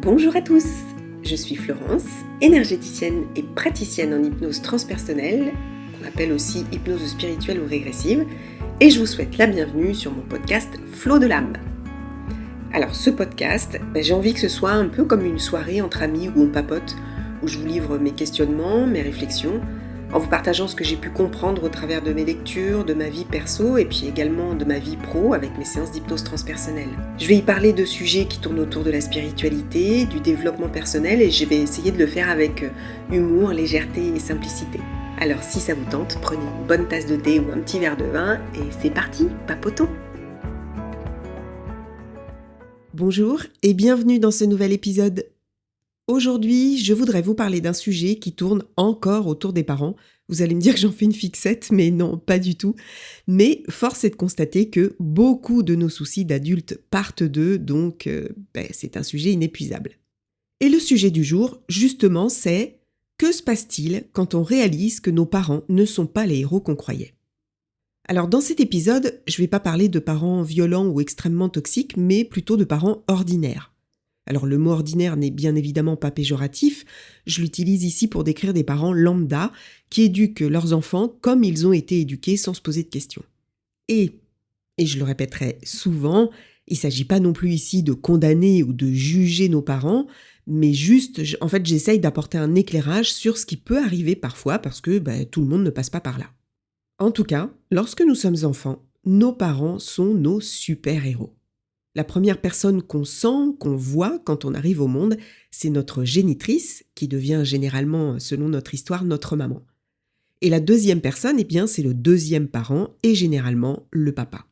Bonjour à tous, je suis Florence, énergéticienne et praticienne en hypnose transpersonnelle, qu'on appelle aussi hypnose spirituelle ou régressive, et je vous souhaite la bienvenue sur mon podcast Flow de l'âme. Alors ce podcast, j'ai envie que ce soit un peu comme une soirée entre amis où on papote, où je vous livre mes questionnements, mes réflexions, en vous partageant ce que j'ai pu comprendre au travers de mes lectures, de ma vie perso et puis également de ma vie pro avec mes séances d'hypnose transpersonnelle. Je vais y parler de sujets qui tournent autour de la spiritualité, du développement personnel et je vais essayer de le faire avec humour, légèreté et simplicité. Alors si ça vous tente, prenez une bonne tasse de thé ou un petit verre de vin et c'est parti, papotons! Bonjour et bienvenue dans ce nouvel épisode. Aujourd'hui, je voudrais vous parler d'un sujet qui tourne encore autour des parents. Vous allez me dire que j'en fais une fixette, mais non, pas du tout. Mais force est de constater que beaucoup de nos soucis d'adultes partent d'eux, donc c'est un sujet inépuisable. Et le sujet du jour, justement, c'est que se passe-t-il quand on réalise que nos parents ne sont pas les héros qu'on croyait ? Alors dans cet épisode, je ne vais pas parler de parents violents ou extrêmement toxiques, mais plutôt de parents ordinaires. Alors le mot ordinaire n'est bien évidemment pas péjoratif, je l'utilise ici pour décrire des parents lambda qui éduquent leurs enfants comme ils ont été éduqués sans se poser de questions. Et je le répéterai souvent, il ne s'agit pas non plus ici de condamner ou de juger nos parents, mais juste, j'essaye d'apporter un éclairage sur ce qui peut arriver parfois parce que tout le monde ne passe pas par là. En tout cas, lorsque nous sommes enfants, nos parents sont nos super-héros. La première personne qu'on sent, qu'on voit quand on arrive au monde, c'est notre génitrice, qui devient généralement, selon notre histoire, notre maman. Et la deuxième personne, c'est le deuxième parent et généralement le papa.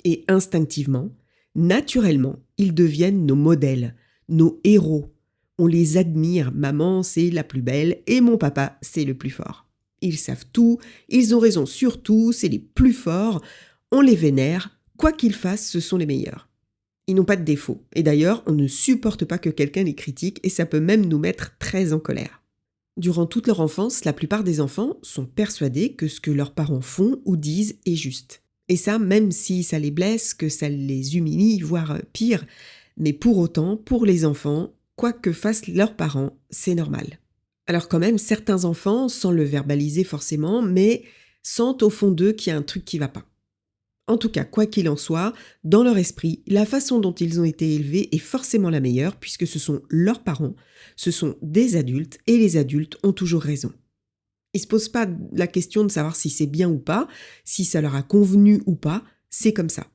Et instinctivement, naturellement, ils deviennent nos modèles, nos héros. On les admire, maman c'est la plus belle et mon papa c'est le plus fort. Ils savent tout, ils ont raison sur tout, c'est les plus forts, on les vénère, quoi qu'ils fassent, ce sont les meilleurs. Ils n'ont pas de défaut. Et d'ailleurs, on ne supporte pas que quelqu'un les critique et ça peut même nous mettre très en colère. Durant toute leur enfance, la plupart des enfants sont persuadés que ce que leurs parents font ou disent est juste. Et ça, même si ça les blesse, que ça les humilie, voire pire. Mais pour autant, pour les enfants, quoi que fassent leurs parents, c'est normal. Alors quand même, certains enfants, sans le verbaliser forcément, mais sentent au fond d'eux qu'il y a un truc qui ne va pas. En tout cas, quoi qu'il en soit, dans leur esprit, la façon dont ils ont été élevés est forcément la meilleure puisque ce sont leurs parents, ce sont des adultes et les adultes ont toujours raison. Ils ne se posent pas la question de savoir si c'est bien ou pas, si ça leur a convenu ou pas, c'est comme ça.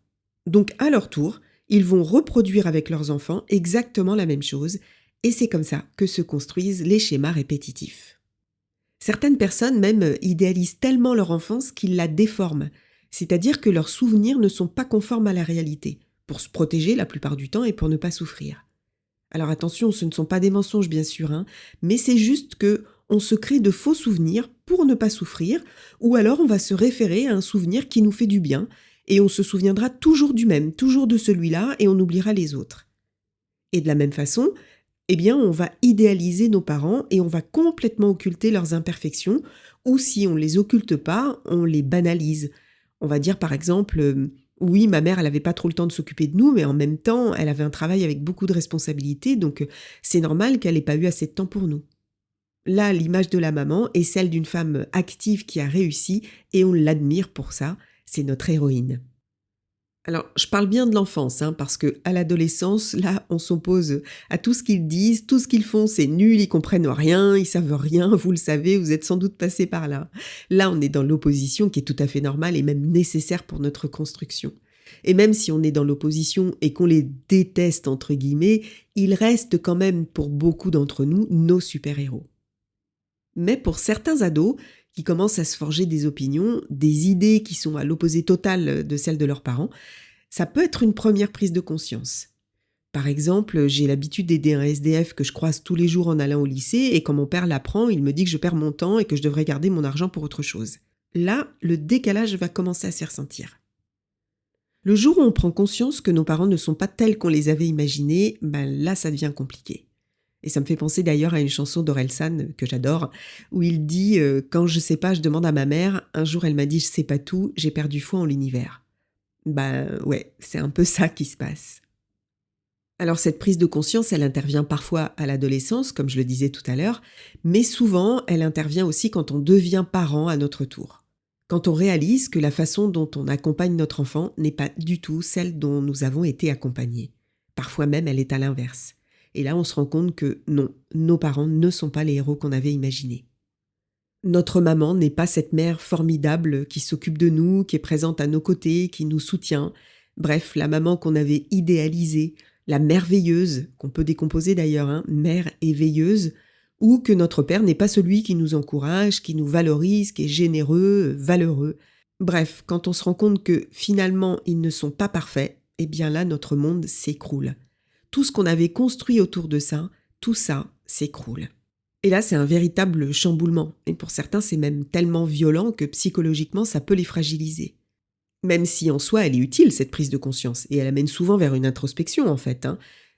Donc à leur tour, ils vont reproduire avec leurs enfants exactement la même chose et c'est comme ça que se construisent les schémas répétitifs. Certaines personnes même idéalisent tellement leur enfance qu'ils la déforment. C'est-à-dire que leurs souvenirs ne sont pas conformes à la réalité, pour se protéger la plupart du temps et pour ne pas souffrir. Alors attention, ce ne sont pas des mensonges bien sûr, mais c'est juste que on se crée de faux souvenirs pour ne pas souffrir, ou alors on va se référer à un souvenir qui nous fait du bien, et on se souviendra toujours du même, toujours de celui-là, et on oubliera les autres. Et de la même façon, on va idéaliser nos parents et on va complètement occulter leurs imperfections, ou si on ne les occulte pas, on les banalise. On va dire par exemple, oui, ma mère, elle n'avait pas trop le temps de s'occuper de nous, mais en même temps, elle avait un travail avec beaucoup de responsabilités, donc c'est normal qu'elle n'ait pas eu assez de temps pour nous. Là, l'image de la maman est celle d'une femme active qui a réussi et on l'admire pour ça, c'est notre héroïne. Alors, je parle bien de l'enfance, parce qu'à l'adolescence, là, on s'oppose à tout ce qu'ils disent, tout ce qu'ils font, c'est nul, ils comprennent rien, ils savent rien, vous le savez, vous êtes sans doute passé par là. Là, on est dans l'opposition qui est tout à fait normale et même nécessaire pour notre construction. Et même si on est dans l'opposition et qu'on les déteste, entre guillemets, ils restent quand même, pour beaucoup d'entre nous, nos super-héros. Mais pour certains ados qui commencent à se forger des opinions, des idées qui sont à l'opposé total de celles de leurs parents, ça peut être une première prise de conscience. Par exemple, j'ai l'habitude d'aider un SDF que je croise tous les jours en allant au lycée et quand mon père l'apprend, il me dit que je perds mon temps et que je devrais garder mon argent pour autre chose. Là, le décalage va commencer à se faire sentir. Le jour où on prend conscience que nos parents ne sont pas tels qu'on les avait imaginés, là, ça devient compliqué. Et ça me fait penser d'ailleurs à une chanson d'Orelsan que j'adore, où il dit « Quand je sais pas, je demande à ma mère. Un jour, elle m'a dit « Je sais pas tout, j'ai perdu foi en l'univers. » Ouais, c'est un peu ça qui se passe. Alors cette prise de conscience, elle intervient parfois à l'adolescence, comme je le disais tout à l'heure, mais souvent elle intervient aussi quand on devient parent à notre tour. Quand on réalise que la façon dont on accompagne notre enfant n'est pas du tout celle dont nous avons été accompagnés. Parfois même elle est à l'inverse. Et là on se rend compte que non, nos parents ne sont pas les héros qu'on avait imaginés. Notre maman n'est pas cette mère formidable qui s'occupe de nous, qui est présente à nos côtés, qui nous soutient. Bref, la maman qu'on avait idéalisée, la merveilleuse, qu'on peut décomposer d'ailleurs, mère et veilleuse, ou que notre père n'est pas celui qui nous encourage, qui nous valorise, qui est généreux, valeureux. Bref, quand on se rend compte que finalement ils ne sont pas parfaits, eh bien là notre monde s'écroule. Tout ce qu'on avait construit autour de ça, tout ça s'écroule. Et là, c'est un véritable chamboulement. Et pour certains, c'est même tellement violent que psychologiquement, ça peut les fragiliser. Même si en soi, elle est utile, cette prise de conscience, et elle amène souvent vers une introspection, en fait.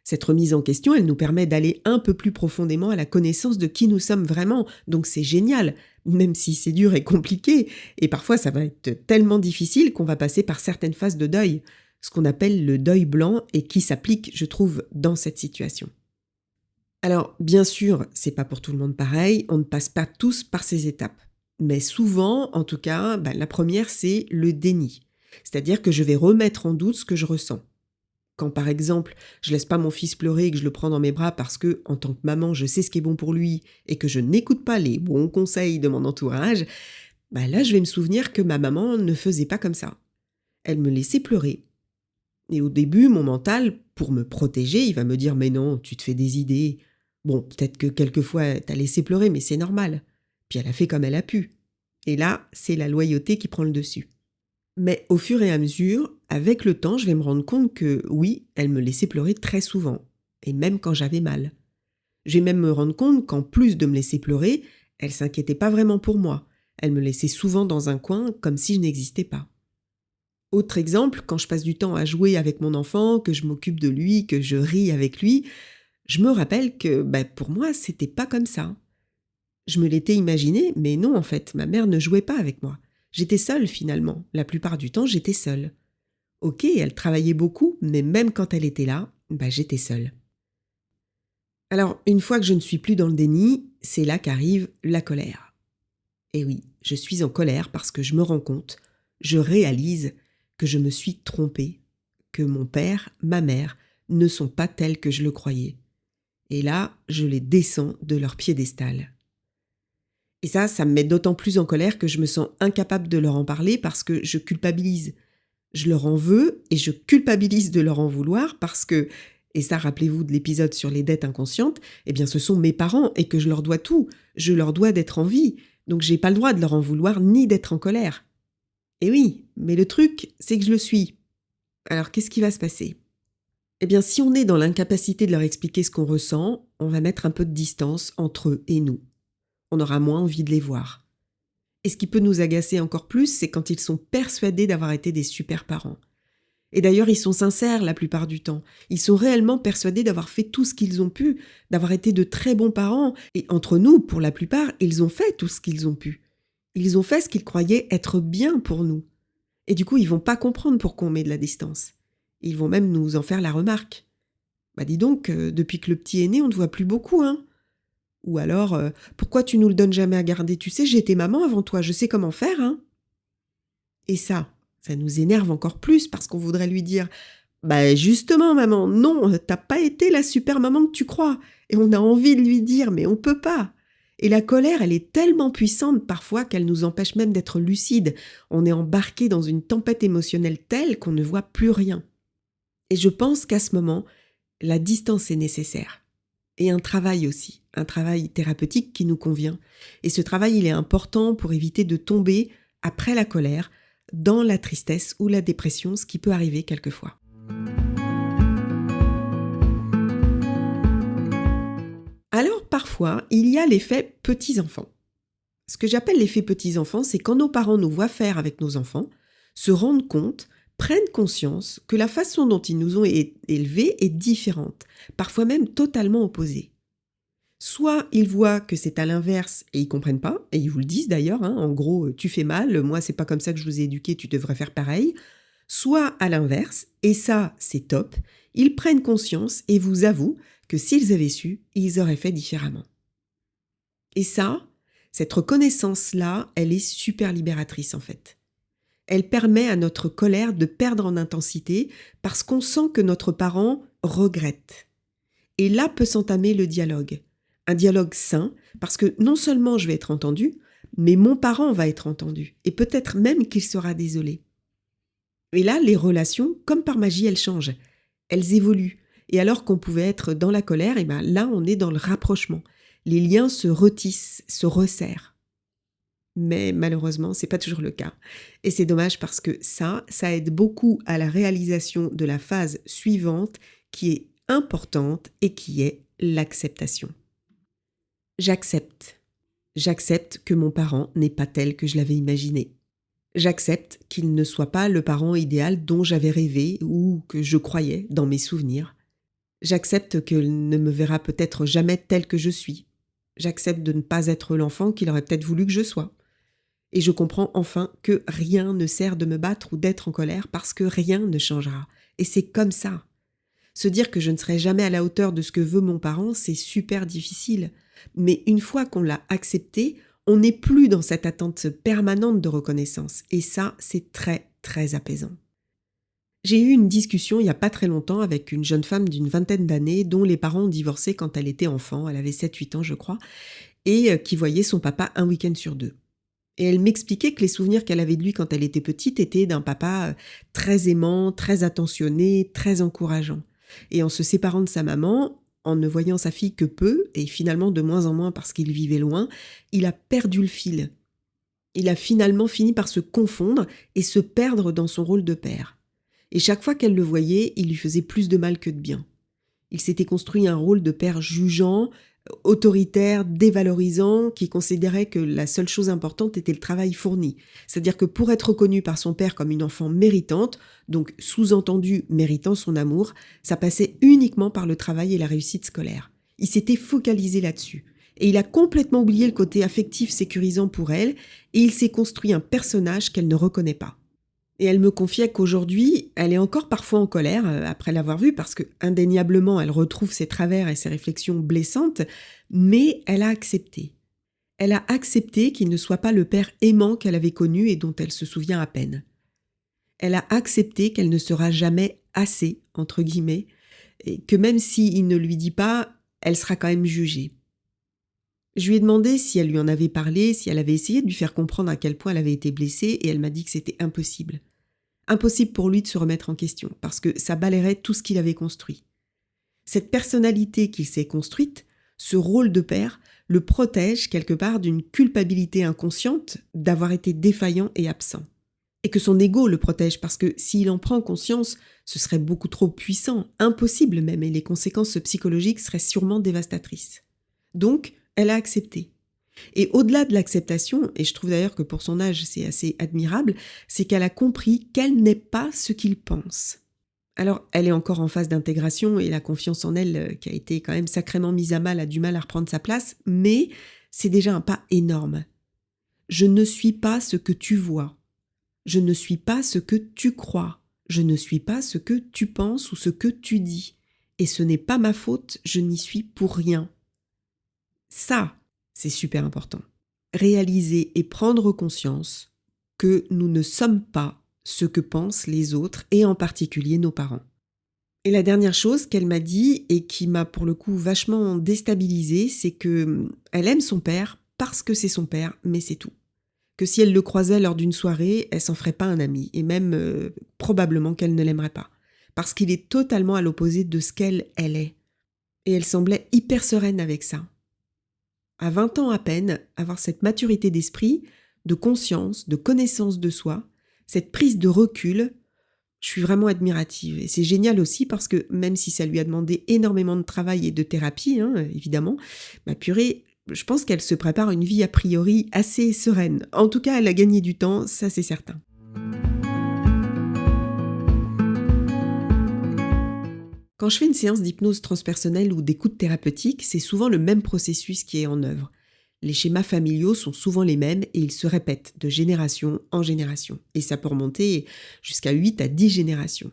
Cette remise en question, elle nous permet d'aller un peu plus profondément à la connaissance de qui nous sommes vraiment. Donc c'est génial, même si c'est dur et compliqué. Et parfois, ça va être tellement difficile qu'on va passer par certaines phases de deuil, ce qu'on appelle le deuil blanc, et qui s'applique, je trouve, dans cette situation. Alors, bien sûr, c'est pas pour tout le monde pareil, on ne passe pas tous par ces étapes. Mais souvent, en tout cas, la première, c'est le déni. C'est-à-dire que je vais remettre en doute ce que je ressens. Quand, par exemple, je laisse pas mon fils pleurer et que je le prends dans mes bras parce que, en tant que maman, je sais ce qui est bon pour lui et que je n'écoute pas les bons conseils de mon entourage, là, je vais me souvenir que ma maman ne faisait pas comme ça. Elle me laissait pleurer. Et au début, mon mental, pour me protéger, il va me dire « Mais non, tu te fais des idées. Bon, peut-être que quelquefois, elle t'a laissé pleurer, mais c'est normal. » Puis elle a fait comme elle a pu. Et là, c'est la loyauté qui prend le dessus. Mais au fur et à mesure, avec le temps, je vais me rendre compte que oui, elle me laissait pleurer très souvent. Et même quand j'avais mal. Je vais même me rendre compte qu'en plus de me laisser pleurer, elle s'inquiétait pas vraiment pour moi. Elle me laissait souvent dans un coin comme si je n'existais pas. Autre exemple, quand je passe du temps à jouer avec mon enfant, que je m'occupe de lui, que je ris avec lui, je me rappelle que pour moi, c'était pas comme ça. Je me l'étais imaginé, mais non en fait, ma mère ne jouait pas avec moi. J'étais seule finalement, la plupart du temps j'étais seule. Ok, elle travaillait beaucoup, mais même quand elle était là, j'étais seule. Alors, une fois que je ne suis plus dans le déni, c'est là qu'arrive la colère. Et oui, je suis en colère parce que je me rends compte, je réalise que je me suis trompée, que mon père, ma mère, ne sont pas tels que je le croyais. Et là, je les descends de leur piédestal. Et ça me met d'autant plus en colère que je me sens incapable de leur en parler parce que je culpabilise. Je leur en veux et je culpabilise de leur en vouloir parce que, et ça rappelez-vous de l'épisode sur les dettes inconscientes, ce sont mes parents et que je leur dois tout. Je leur dois d'être en vie, donc j'ai pas le droit de leur en vouloir ni d'être en colère. Et oui, mais le truc, c'est que je le suis. Alors qu'est-ce qui va se passer ? Si on est dans l'incapacité de leur expliquer ce qu'on ressent, on va mettre un peu de distance entre eux et nous. On aura moins envie de les voir. Et ce qui peut nous agacer encore plus, c'est quand ils sont persuadés d'avoir été des super parents. Et d'ailleurs, ils sont sincères la plupart du temps. Ils sont réellement persuadés d'avoir fait tout ce qu'ils ont pu, d'avoir été de très bons parents. Et entre nous, pour la plupart, ils ont fait tout ce qu'ils ont pu. Ils ont fait ce qu'ils croyaient être bien pour nous. Et du coup, ils vont pas comprendre pourquoi on met de la distance. Ils vont même nous en faire la remarque. Dis donc, depuis que le petit est né, on ne te voit plus beaucoup, Ou alors, pourquoi tu nous le donnes jamais à garder ? Tu sais, j'ai été maman avant toi, je sais comment faire, Et ça nous énerve encore plus parce qu'on voudrait lui dire « justement, maman, non, t'as pas été la super maman que tu crois. » Et on a envie de lui dire, mais on peut pas. Et la colère, elle est tellement puissante parfois qu'elle nous empêche même d'être lucide. On est embarqué dans une tempête émotionnelle telle qu'on ne voit plus rien. Et je pense qu'à ce moment, la distance est nécessaire. Et un travail aussi, un travail thérapeutique qui nous convient. Et ce travail, il est important pour éviter de tomber, après la colère, dans la tristesse ou la dépression, ce qui peut arriver quelquefois. Alors parfois, il y a l'effet petits-enfants. Ce que j'appelle l'effet petits-enfants, c'est quand nos parents nous voient faire avec nos enfants, se rendent compte, prennent conscience que la façon dont ils nous ont élevés est différente, parfois même totalement opposée. Soit ils voient que c'est à l'inverse et ils comprennent pas, et ils vous le disent d'ailleurs, en gros, tu fais mal, moi c'est pas comme ça que je vous ai éduqué, tu devrais faire pareil. soit à l'inverse, et ça c'est top, ils prennent conscience et vous avouent que s'ils avaient su, ils auraient fait différemment. Et ça, cette reconnaissance-là, elle est super libératrice en fait. Elle permet à notre colère de perdre en intensité parce qu'on sent que notre parent regrette. Et là peut s'entamer le dialogue. Un dialogue sain, parce que non seulement je vais être entendue, mais mon parent va être entendu. Et peut-être même qu'il sera désolé. Et là, les relations, comme par magie, elles changent. Elles évoluent. Et alors qu'on pouvait être dans la colère, et ben là, on est dans le rapprochement. Les liens se retissent, se resserrent. Mais malheureusement, c'est pas toujours le cas. Et c'est dommage parce que ça aide beaucoup à la réalisation de la phase suivante qui est importante et qui est l'acceptation. J'accepte. J'accepte que mon parent n'est pas tel que je l'avais imaginé. J'accepte qu'il ne soit pas le parent idéal dont j'avais rêvé ou que je croyais dans mes souvenirs. J'accepte qu'il ne me verra peut-être jamais tel que je suis. J'accepte de ne pas être l'enfant qu'il aurait peut-être voulu que je sois. Et je comprends enfin que rien ne sert de me battre ou d'être en colère parce que rien ne changera. Et c'est comme ça. Se dire que je ne serai jamais à la hauteur de ce que veut mon parent, c'est super difficile. Mais une fois qu'on l'a accepté, on n'est plus dans cette attente permanente de reconnaissance. Et ça, c'est très, très apaisant. J'ai eu une discussion il n'y a pas très longtemps avec une jeune femme d'une vingtaine d'années dont les parents ont divorcé quand elle était enfant, elle avait 7-8 ans je crois, et qui voyait son papa un week-end sur 2. Et elle m'expliquait que les souvenirs qu'elle avait de lui quand elle était petite étaient d'un papa très aimant, très attentionné, très encourageant. Et en se séparant de sa maman, en ne voyant sa fille que peu, et finalement de moins en moins parce qu'il vivait loin, il a perdu le fil. Il a finalement fini par se confondre et se perdre dans son rôle de père. Et chaque fois qu'elle le voyait, il lui faisait plus de mal que de bien. Il s'était construit un rôle de père jugeant, autoritaire, dévalorisant, qui considérait que la seule chose importante était le travail fourni. C'est-à-dire que pour être reconnu par son père comme une enfant méritante, donc sous-entendu méritant son amour, ça passait uniquement par le travail et la réussite scolaire. Il s'était focalisé là-dessus. Et il a complètement oublié le côté affectif sécurisant pour elle, et il s'est construit un personnage qu'elle ne reconnaît pas. Et elle me confiait qu'aujourd'hui, elle est encore parfois en colère après l'avoir vu parce que indéniablement, elle retrouve ses travers et ses réflexions blessantes, mais elle a accepté. Elle a accepté qu'il ne soit pas le père aimant qu'elle avait connu et dont elle se souvient à peine. Elle a accepté qu'elle ne sera jamais assez, entre guillemets, et que même s'il ne lui dit pas, elle sera quand même jugée. Je lui ai demandé si elle lui en avait parlé, si elle avait essayé de lui faire comprendre à quel point elle avait été blessée, et elle m'a dit que c'était impossible. Impossible pour lui de se remettre en question, parce que ça balayerait tout ce qu'il avait construit. Cette personnalité qu'il s'est construite, ce rôle de père, le protège quelque part d'une culpabilité inconsciente d'avoir été défaillant et absent. Et que son ego le protège, parce que s'il en prend conscience, ce serait beaucoup trop puissant, impossible même, et les conséquences psychologiques seraient sûrement dévastatrices. Donc, elle a accepté. Et au-delà de l'acceptation, et je trouve d'ailleurs que pour son âge c'est assez admirable, c'est qu'elle a compris qu'elle n'est pas ce qu'il pense. Alors, elle est encore en phase d'intégration et la confiance en elle, qui a été quand même sacrément mise à mal, a du mal à reprendre sa place, mais c'est déjà un pas énorme. Je ne suis pas ce que tu vois. Je ne suis pas ce que tu crois. Je ne suis pas ce que tu penses ou ce que tu dis. Et ce n'est pas ma faute, je n'y suis pour rien. Ça, c'est super important. Réaliser et prendre conscience que nous ne sommes pas ce que pensent les autres et en particulier nos parents. Et la dernière chose qu'elle m'a dit et qui m'a pour le coup vachement déstabilisée, c'est que elle aime son père parce que c'est son père, mais c'est tout. Que si elle le croisait lors d'une soirée, elle s'en ferait pas un ami et même probablement qu'elle ne l'aimerait pas. Parce qu'il est totalement à l'opposé de ce qu'elle est. Et elle semblait hyper sereine avec ça. À 20 ans à peine, avoir cette maturité d'esprit, de conscience, de connaissance de soi, cette prise de recul, je suis vraiment admirative. Et c'est génial aussi parce que même si ça lui a demandé énormément de travail et de thérapie, évidemment, purée, je pense qu'elle se prépare une vie a priori assez sereine. En tout cas, elle a gagné du temps, ça c'est certain. Quand je fais une séance d'hypnose transpersonnelle ou d'écoute thérapeutique, c'est souvent le même processus qui est en œuvre. Les schémas familiaux sont souvent les mêmes et ils se répètent de génération en génération. Et ça peut remonter jusqu'à 8 à 10 générations.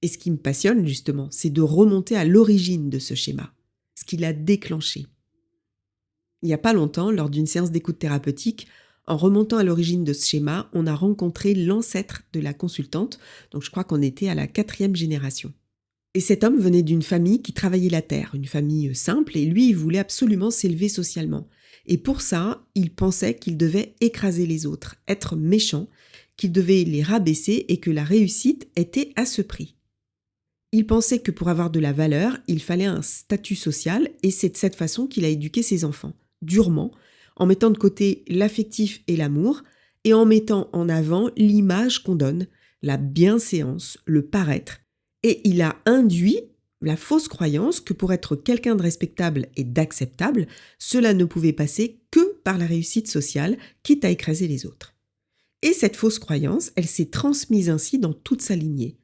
Et ce qui me passionne justement, c'est de remonter à l'origine de ce schéma, ce qui l'a déclenché. Il n'y a pas longtemps, lors d'une séance d'écoute thérapeutique, en remontant à l'origine de ce schéma, on a rencontré l'ancêtre de la consultante, donc je crois qu'on était à la 4e génération. Et cet homme venait d'une famille qui travaillait la terre, une famille simple, et lui, il voulait absolument s'élever socialement. Et pour ça, il pensait qu'il devait écraser les autres, être méchant, qu'il devait les rabaisser et que la réussite était à ce prix. Il pensait que pour avoir de la valeur, il fallait un statut social, et c'est de cette façon qu'il a éduqué ses enfants, durement, en mettant de côté l'affectif et l'amour, et en mettant en avant l'image qu'on donne, la bienséance, le paraître. Et il a induit la fausse croyance que pour être quelqu'un de respectable et d'acceptable, cela ne pouvait passer que par la réussite sociale, quitte à écraser les autres. Et cette fausse croyance, elle s'est transmise ainsi dans toute sa lignée,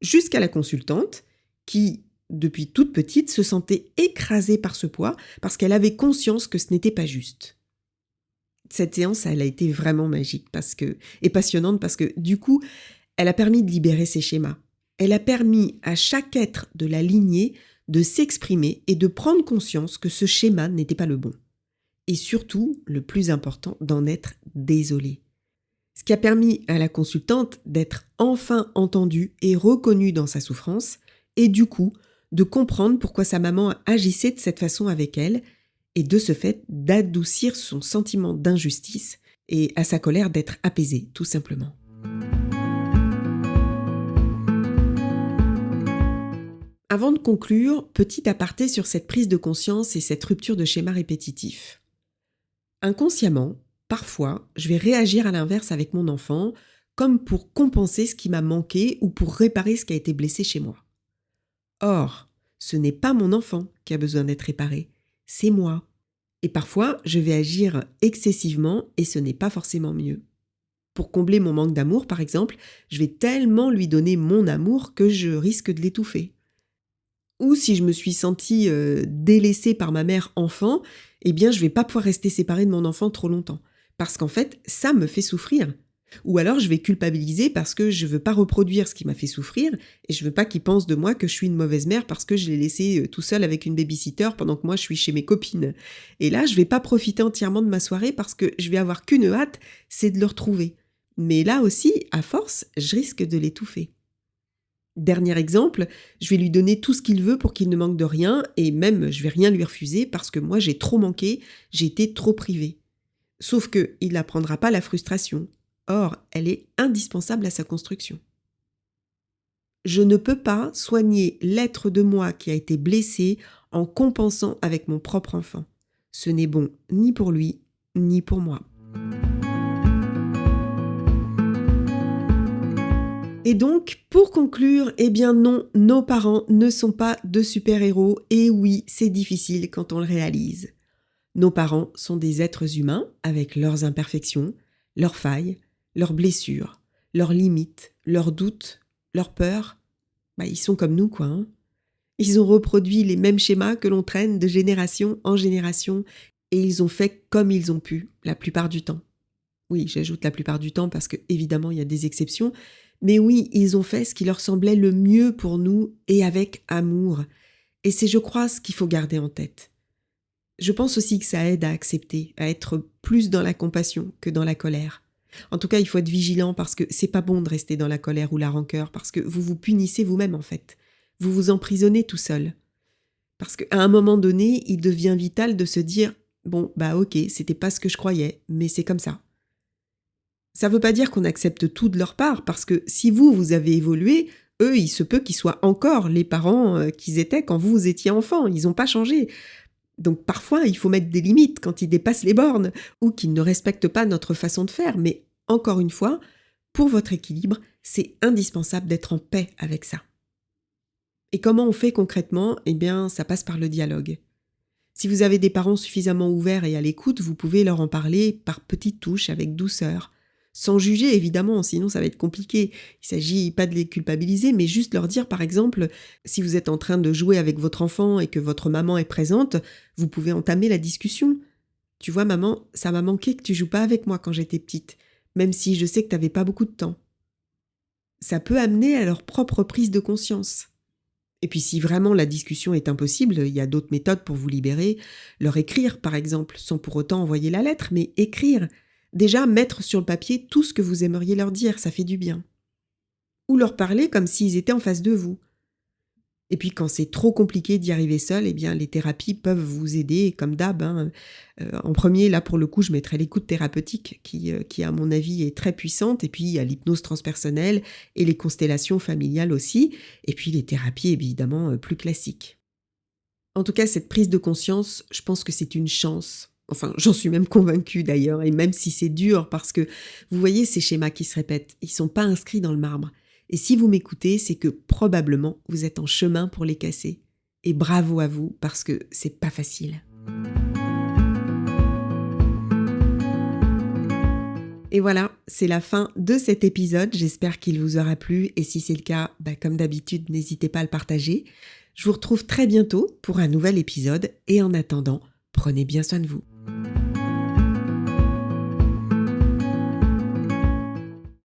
jusqu'à la consultante qui, depuis toute petite, se sentait écrasée par ce poids parce qu'elle avait conscience que ce n'était pas juste. Cette séance, elle a été vraiment magique et passionnante parce que du coup, elle a permis de libérer ses schémas. Elle a permis à chaque être de la lignée de s'exprimer et de prendre conscience que ce schéma n'était pas le bon. Et surtout, le plus important, d'en être désolé. Ce qui a permis à la consultante d'être enfin entendue et reconnue dans sa souffrance, et du coup, de comprendre pourquoi sa maman agissait de cette façon avec elle, et de ce fait d'adoucir son sentiment d'injustice et à sa colère d'être apaisée, tout simplement. Avant de conclure, petit aparté sur cette prise de conscience et cette rupture de schéma répétitif. Inconsciemment, parfois, je vais réagir à l'inverse avec mon enfant, comme pour compenser ce qui m'a manqué ou pour réparer ce qui a été blessé chez moi. Or, ce n'est pas mon enfant qui a besoin d'être réparé, c'est moi. Et parfois, je vais agir excessivement et ce n'est pas forcément mieux. Pour combler mon manque d'amour, par exemple, je vais tellement lui donner mon amour que je risque de l'étouffer. Ou si je me suis sentie délaissée par ma mère enfant, eh bien je vais pas pouvoir rester séparée de mon enfant trop longtemps. Parce qu'en fait, ça me fait souffrir. Ou alors je vais culpabiliser parce que je veux pas reproduire ce qui m'a fait souffrir et je veux pas qu'il pense de moi que je suis une mauvaise mère parce que je l'ai laissé tout seul avec une babysitter pendant que moi je suis chez mes copines. Et là, je vais pas profiter entièrement de ma soirée parce que je vais avoir qu'une hâte, c'est de le retrouver. Mais là aussi, à force, je risque de l'étouffer. Dernier exemple, je vais lui donner tout ce qu'il veut pour qu'il ne manque de rien et même je vais rien lui refuser parce que moi j'ai trop manqué, j'ai été trop privée. Sauf qu'il n'apprendra pas la frustration. Or, elle est indispensable à sa construction. Je ne peux pas soigner l'être de moi qui a été blessé en compensant avec mon propre enfant. Ce n'est bon ni pour lui, ni pour moi. Et donc, pour conclure, eh bien non, nos parents ne sont pas de super-héros et oui, c'est difficile quand on le réalise. Nos parents sont des êtres humains avec leurs imperfections, leurs failles, leurs blessures, leurs limites, leurs doutes, leurs peurs. Ils sont comme nous, quoi. Ils ont reproduit les mêmes schémas que l'on traîne de génération en génération et ils ont fait comme ils ont pu, la plupart du temps. Oui, j'ajoute la plupart du temps parce que, évidemment, il y a des exceptions. Mais oui, ils ont fait ce qui leur semblait le mieux pour nous et avec amour. Et c'est, je crois, ce qu'il faut garder en tête. Je pense aussi que ça aide à accepter, à être plus dans la compassion que dans la colère. En tout cas, il faut être vigilant parce que c'est pas bon de rester dans la colère ou la rancœur parce que vous vous punissez vous-même en fait. Vous vous emprisonnez tout seul. Parce qu'à un moment donné, il devient vital de se dire « Bon, ok, c'était pas ce que je croyais, mais c'est comme ça. » Ça ne veut pas dire qu'on accepte tout de leur part, parce que si vous avez évolué, eux, il se peut qu'ils soient encore les parents qu'ils étaient quand vous étiez enfant. Ils n'ont pas changé. Donc parfois, il faut mettre des limites quand ils dépassent les bornes ou qu'ils ne respectent pas notre façon de faire. Mais encore une fois, pour votre équilibre, c'est indispensable d'être en paix avec ça. Et comment on fait concrètement ? Eh bien, ça passe par le dialogue. Si vous avez des parents suffisamment ouverts et à l'écoute, vous pouvez leur en parler par petites touches, avec douceur. Sans juger, évidemment, sinon ça va être compliqué. Il ne s'agit pas de les culpabiliser, mais juste leur dire, par exemple, si vous êtes en train de jouer avec votre enfant et que votre maman est présente, vous pouvez entamer la discussion. Tu vois maman, ça m'a manqué que tu joues pas avec moi quand j'étais petite, même si je sais que t'avais pas beaucoup de temps. Ça peut amener à leur propre prise de conscience. Et puis si vraiment la discussion est impossible, il y a d'autres méthodes pour vous libérer. Leur écrire par exemple, sans pour autant envoyer la lettre, mais écrire. Déjà mettre sur le papier tout ce que vous aimeriez leur dire, ça fait du bien. Ou leur parler comme s'ils étaient en face de vous. Et puis quand c'est trop compliqué d'y arriver seul, eh bien les thérapies peuvent vous aider, comme d'hab. En premier, là pour le coup, je mettrai l'écoute thérapeutique qui à mon avis est très puissante. Et puis il y a l'hypnose transpersonnelle et les constellations familiales aussi. Et puis les thérapies évidemment plus classiques. En tout cas, cette prise de conscience, je pense que c'est une chance. Enfin, j'en suis même convaincue d'ailleurs, et même si c'est dur, parce que vous voyez ces schémas qui se répètent, ils ne sont pas inscrits dans le marbre. Et si vous m'écoutez, c'est que probablement vous êtes en chemin pour les casser. Et bravo à vous, parce que c'est pas facile. Et voilà, c'est la fin de cet épisode. J'espère qu'il vous aura plu. Et si c'est le cas, comme d'habitude, n'hésitez pas à le partager. Je vous retrouve très bientôt pour un nouvel épisode. Et en attendant, prenez bien soin de vous.